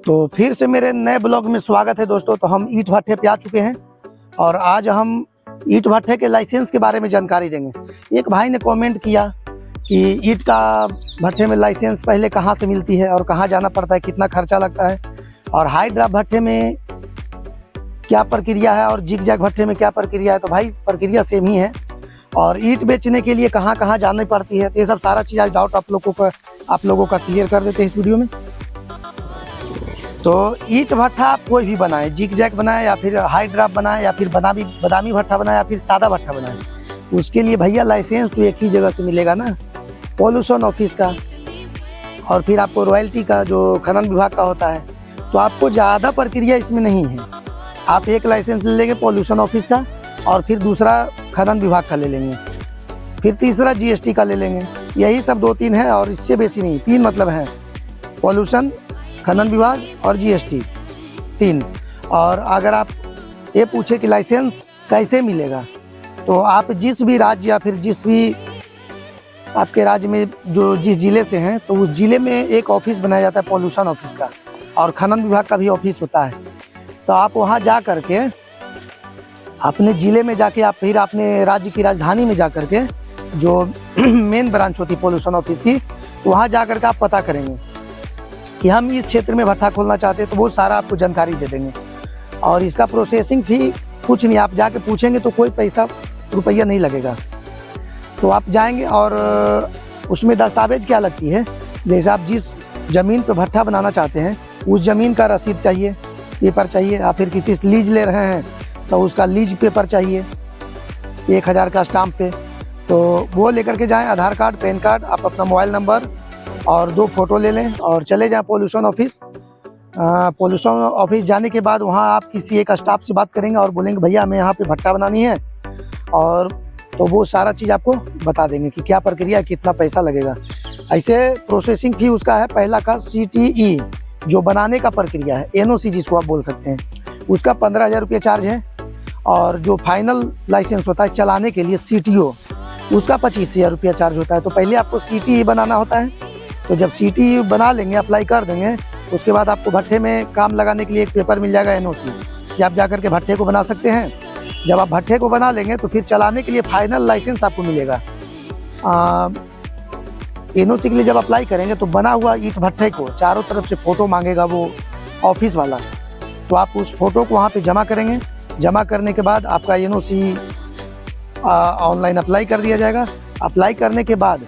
तो फिर से मेरे नए ब्लॉग में स्वागत है दोस्तों। तो हम ईंट भट्ठे पे आ चुके हैं और आज हम ईंट भट्ठे के लाइसेंस के बारे में जानकारी देंगे। एक भाई ने कमेंट किया कि ईंट का भट्ठे में लाइसेंस पहले कहाँ से मिलती है और कहाँ जाना पड़ता है, कितना खर्चा लगता है, और हाई ड्राफ्ट भट्ठे में क्या प्रक्रिया है और जिग जैग भट्ठे में क्या प्रक्रिया है। तो भाई प्रक्रिया सेम ही है। और ईंट बेचने के लिए कहाँ कहाँ जानी पड़ती है, तो ये सब सारा चीज़ आज डाउट आप लोगों का क्लियर कर देते हैं इस वीडियो में। तो ईंट भट्ठा आप कोई भी बनाए, जिग जैग बनाए या फिर हाई ड्राफ्ट बनाए या फिर बादामी भट्ठा बनाए या फिर सादा भट्ठा बनाए, उसके लिए भैया लाइसेंस तो एक ही जगह से मिलेगा ना, पॉल्यूशन ऑफिस का, और फिर आपको रॉयल्टी का जो खनन विभाग का होता है। तो आपको ज़्यादा प्रक्रिया इसमें नहीं है। आप एक लाइसेंस ले लेंगे पॉल्यूशन ऑफिस का, और फिर दूसरा खनन विभाग का ले लेंगे, फिर तीसरा जीएसटी का ले लेंगे। यही सब 2-3 है और इससे बेसी नहीं। 3 मतलब है, पॉल्यूशन, खनन विभाग और जीएसटी, 3। और अगर आप ये पूछे कि लाइसेंस कैसे मिलेगा, तो आप जिस भी राज्य या फिर जिस भी आपके राज्य में जो जिस ज़िले से हैं, तो उस ज़िले में एक ऑफिस बनाया जाता है पॉल्यूशन ऑफिस का, और खनन विभाग का भी ऑफिस होता है। तो आप वहाँ जा कर के अपने ज़िले में जाके आप फिर अपने राज्य की राजधानी में जा कर के जो मेन ब्रांच होती है पॉल्यूशन ऑफिस की, वहाँ जा कर के आप पता करेंगे कि हम इस क्षेत्र में भट्ठा खोलना चाहते हैं। तो वो सारा आपको जानकारी दे देंगे। और इसका प्रोसेसिंग फी कुछ नहीं, आप जाके पूछेंगे तो कोई रुपया नहीं लगेगा। तो आप जाएंगे और उसमें दस्तावेज क्या लगती है, जैसे आप जिस ज़मीन पे भट्ठा बनाना चाहते हैं उस ज़मीन का रसीद चाहिए, पेपर चाहिए, या फिर किसी से लीज ले रहे हैं तो उसका लीज पेपर चाहिए 1000 का स्टाम्प पे। तो वो लेकर के जाएं, आधार कार्ड, पैन कार्ड, आप अपना मोबाइल नंबर और 2 फोटो ले लें और चले जाएं पॉल्यूशन ऑफिस। पॉल्यूशन ऑफिस जाने के बाद वहाँ आप किसी एक स्टाफ से बात करेंगे और बोलेंगे भैया हमें यहाँ पे भट्ठा बनानी है, और तो वो सारा चीज़ आपको बता देंगे कि क्या प्रक्रिया, कितना पैसा लगेगा। ऐसे प्रोसेसिंग फी उसका है पहला का CTE, जो बनाने का प्रक्रिया है, NOC जिसको आप बोल सकते हैं, उसका 15,000 रुपये चार्ज है। और जो फाइनल लाइसेंस होता है चलाने के लिए CTO, उसका 25,000 रुपया चार्ज होता है। तो पहले आपको CTE बनाना होता है। तो जब CTE बना लेंगे, अप्लाई कर देंगे, उसके बाद आपको भट्ठे में काम लगाने के लिए एक पेपर मिल जाएगा NOC, कि आप जाकर के भट्ठे को बना सकते हैं। जब आप भट्ठे को बना लेंगे तो फिर चलाने के लिए फाइनल लाइसेंस आपको मिलेगा। NOC के लिए जब अप्लाई करेंगे तो बना हुआ ईंट भट्ठे को चारों तरफ से फ़ोटो मांगेगा वो ऑफिस वाला। तो आप उस फोटो को वहाँ पे जमा करेंगे। जमा करने के बाद आपका NOC ऑनलाइन अप्लाई कर दिया जाएगा। अप्लाई करने के बाद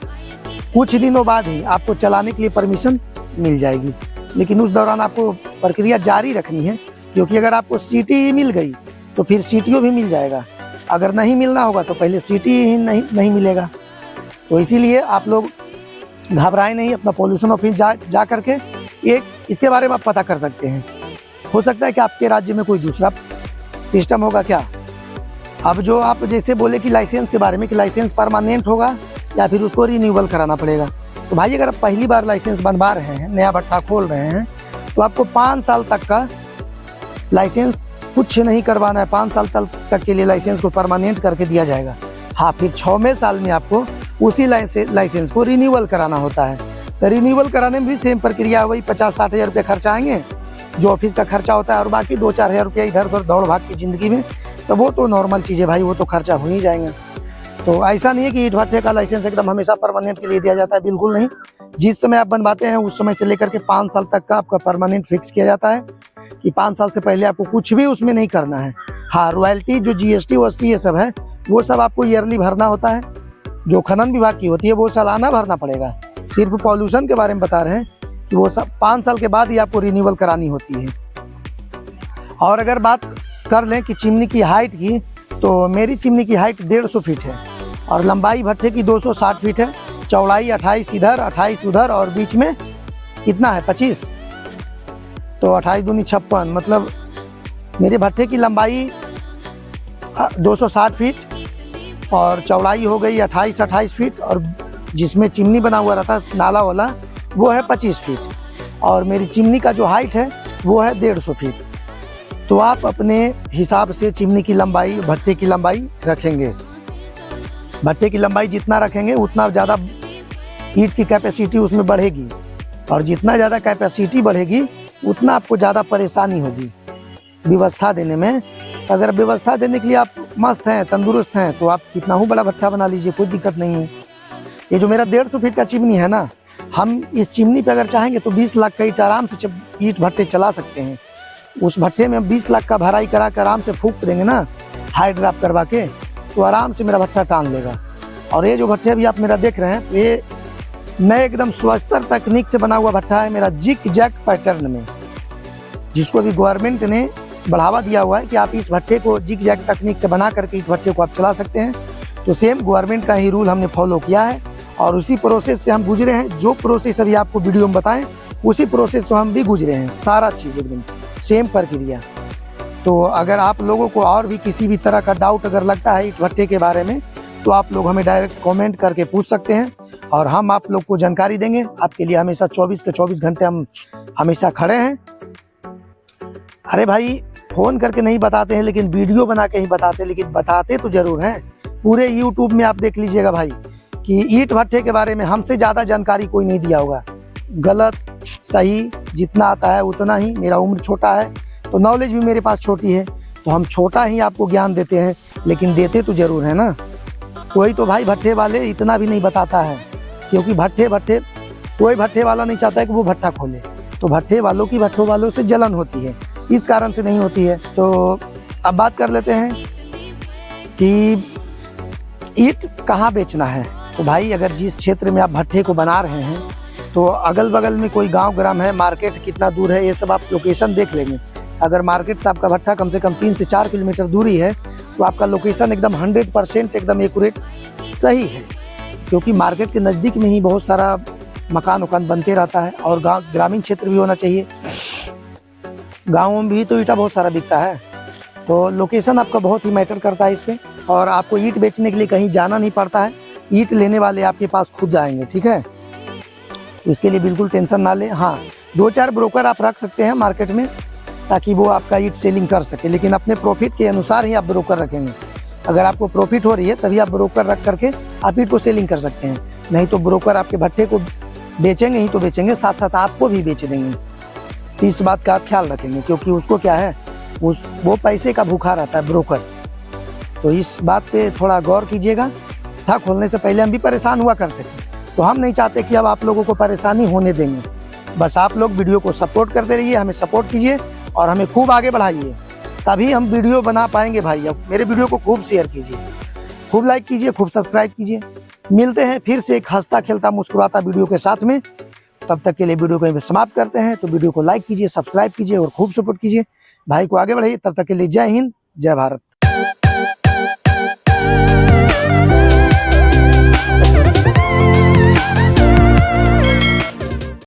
कुछ दिनों बाद ही आपको चलाने के लिए परमिशन मिल जाएगी। लेकिन उस दौरान आपको प्रक्रिया जारी रखनी है, क्योंकि अगर आपको CTE मिल गई तो फिर CTO भी मिल जाएगा। अगर नहीं मिलना होगा तो पहले CTE ही नहीं मिलेगा। तो इसीलिए आप लोग घबराएं नहीं, अपना पॉल्यूशन ऑफिस जा करके इसके बारे में आप पता कर सकते हैं। हो सकता है कि आपके राज्य में कोई दूसरा सिस्टम होगा क्या। अब जो आप जैसे बोले कि लाइसेंस के बारे में, कि लाइसेंस परमानेंट होगा या फिर उसको रिन्यूअल कराना पड़ेगा। तो भाई अगर आप पहली बार लाइसेंस बनवा रहे हैं, नया भट्ठा खोल रहे हैं, तो आपको 5 साल तक का लाइसेंस कुछ नहीं करवाना है। 5 साल तक के लिए लाइसेंस को परमानेंट करके दिया जाएगा। हाँ, फिर 6वें साल में आपको उसी लाइसेंस को रिन्यूअल कराना होता है। तो रिन्यूअल कराने में भी सेम प्रक्रिया, वही 50-60 हज़ार रुपये खर्चा आएंगे जो ऑफिस का खर्चा होता है, और बाकी 2-4 हज़ार रुपया इधर उधर दौड़ भाग की ज़िंदगी में, तो वो तो नॉर्मल चीज़ है भाई, वो तो खर्चा हो ही जाएंगे। तो ऐसा नहीं है कि ईंट भट्ठे का लाइसेंस एकदम हमेशा परमानेंट के लिए दिया जाता है, बिल्कुल नहीं। जिस समय आप बनवाते हैं उस समय से लेकर के 5 साल तक का आपका परमानेंट फिक्स किया जाता है, कि 5 साल से पहले आपको कुछ भी उसमें नहीं करना है। हाँ, रॉयल्टी जो GST वोस्टी ये सब है, वो सब आपको ईयरली भरना होता है। जो खनन विभाग की होती है वो सालाना भरना पड़ेगा। सिर्फ पॉल्यूशन के बारे में बता रहे हैं कि वो सब 5 साल के बाद ही आपको रिन्यूअल करानी होती है। और अगर बात कर लें कि चिमनी की हाइट की, तो मेरी चिमनी की हाइट 150 फीट है, और लंबाई भट्ठे की 260 फीट है, चौड़ाई 28 इधर 28 उधर, और बीच में कितना है 25, तो 28 दूनी 56, मतलब मेरे भट्ठे की लंबाई 260 फीट और चौड़ाई हो गई 28 फीट, और जिसमें चिमनी बना हुआ रहता है नाला वाला, वो है 25 फीट, और मेरी चिमनी का जो हाइट है वो है 150 फीट। तो आप अपने हिसाब से चिमनी की लंबाई, भट्ठे की लंबाई रखेंगे। भट्ठे की लंबाई जितना रखेंगे उतना ज़्यादा ईंट की कैपेसिटी उसमें बढ़ेगी, और जितना ज़्यादा कैपेसिटी बढ़ेगी उतना आपको ज़्यादा परेशानी होगी व्यवस्था देने में। अगर व्यवस्था देने के लिए आप मस्त हैं, तंदुरुस्त हैं, तो आप कितना ही बड़ा भट्ठा बना लीजिए, कोई दिक्कत नहीं है। ये जो मेरा 150 फीट का चिमनी है ना, हम इस चिमनी पे अगर चाहेंगे तो 20 लाख का ईट आराम से ईट भट्टे चला सकते हैं। उस भट्टे में हम 20 लाख का भराई करा कर आराम से फूंक देंगे ना, हाई ड्राप करवा के, तो आराम से मेरा भट्ठा टान लेगा। और ये जो भट्टे अभी आप मेरा देख रहे हैं, ये नए एकदम स्वस्तर तकनीक से बना हुआ भट्टा है मेरा, जिक जैक पैटर्न में, जिसको अभी गवर्नमेंट ने बढ़ावा दिया हुआ है कि आप इस भट्टे को जिक जैक तकनीक से बना करके इस भट्टे को आप चला सकते हैं। तो सेम गवर्नमेंट का ही रूल हमने फॉलो किया है और उसी प्रोसेस से हम गुजरे हैं। जो प्रोसेस अभी आपको वीडियो में बताएं, उसी प्रोसेस से हम भी गुजरे हैं, सारा चीज़ एकदम सेम प्रक्रिया। तो अगर आप लोगों को और भी किसी भी तरह का डाउट अगर लगता है ईट भट्टे के बारे में, तो आप लोग हमें डायरेक्ट कमेंट करके पूछ सकते हैं और हम आप लोग को जानकारी देंगे। आपके लिए हमेशा 24 के 24 घंटे हम हमेशा खड़े हैं। अरे भाई, फ़ोन करके नहीं बताते हैं, लेकिन वीडियो बना के ही बताते हैं, लेकिन बताते तो ज़रूर हैं। पूरे यूट्यूब में आप देख लीजिएगा भाई कि ईट भट्टे के बारे में हमसे ज़्यादा जानकारी कोई नहीं दिया होगा। गलत सही जितना आता है उतना ही, मेरा उम्र छोटा है तो नॉलेज भी मेरे पास छोटी है, तो हम छोटा ही आपको ज्ञान देते हैं, लेकिन देते तो ज़रूर है ना। कोई तो भाई भट्टे वाले इतना भी नहीं बताता है, क्योंकि भट्टे कोई भट्टे वाला नहीं चाहता है कि वो भट्टा खोले, तो भट्टे वालों की भट्टों वालों से जलन होती है, इस कारण से नहीं होती है। तो अब बात कर लेते हैं कि ईट कहाँ बेचना है। तो भाई, अगर जिस क्षेत्र में आप भट्टे को बना रहे हैं, तो अगल बगल में कोई गांव ग्राम है, मार्केट कितना दूर है, ये सब आप लोकेशन देख लेंगे। अगर मार्केट से आपका भट्टा कम से कम 3 से 4 किलोमीटर दूरी है, तो आपका लोकेशन एकदम 100% एकदम एक्यूरेट सही है, क्योंकि मार्केट के नज़दीक में ही बहुत सारा मकान वकान बनते रहता है और गाँव ग्रामीण क्षेत्र भी होना चाहिए। गाँवों में भी तो ईटा बहुत सारा बिकता है, तो लोकेशन आपका बहुत ही मैटर करता है इस पर। और आपको ईट बेचने के लिए कहीं जाना नहीं पड़ता है, ईट लेने वाले आपके पास खुद आएंगे, ठीक है। तो इसके लिए बिल्कुल टेंशन ना लें। हाँ, 2-4 ब्रोकर आप रख सकते हैं मार्केट में, ताकि वो आपका ईट सेलिंग कर सके, लेकिन अपने प्रॉफिट के अनुसार ही आप ब्रोकर रखेंगे। अगर आपको प्रॉफिट हो रही है तभी आप ब्रोकर रख करके आप ईट को सेलिंग कर सकते हैं, नहीं तो ब्रोकर आपके भट्टे को बेचेंगे ही तो बेचेंगे, साथ साथ आपको भी बेच देंगे। तो इस बात का आप ख्याल रखेंगे, क्योंकि उसको क्या है, वो पैसे का भूखा रहता है ब्रोकर। तो इस बात पे थोड़ा गौर कीजिएगा। भट्टा खोलने से पहले हम भी परेशान हुआ करते थे, तो हम नहीं चाहते कि अब आप लोगों को परेशानी होने देंगे। बस आप लोग वीडियो को सपोर्ट करते रहिए, हमें सपोर्ट कीजिए और हमें खूब आगे बढ़ाइए, तभी हम वीडियो बना पाएंगे भाई। अब मेरे वीडियो को खूब शेयर कीजिए, खूब लाइक कीजिए, खूब सब्सक्राइब कीजिए। मिलते हैं फिर से एक हंसता खेलता मुस्कुराता वीडियो के साथ में। तब तक के लिए वीडियो को यहीं पे समाप्त करते हैं। तो वीडियो को लाइक कीजिए, सब्सक्राइब कीजिए और खूब सपोर्ट कीजिए, भाई को आगे बढ़ाइए। तब तक के लिए जय हिंद, जय भारत।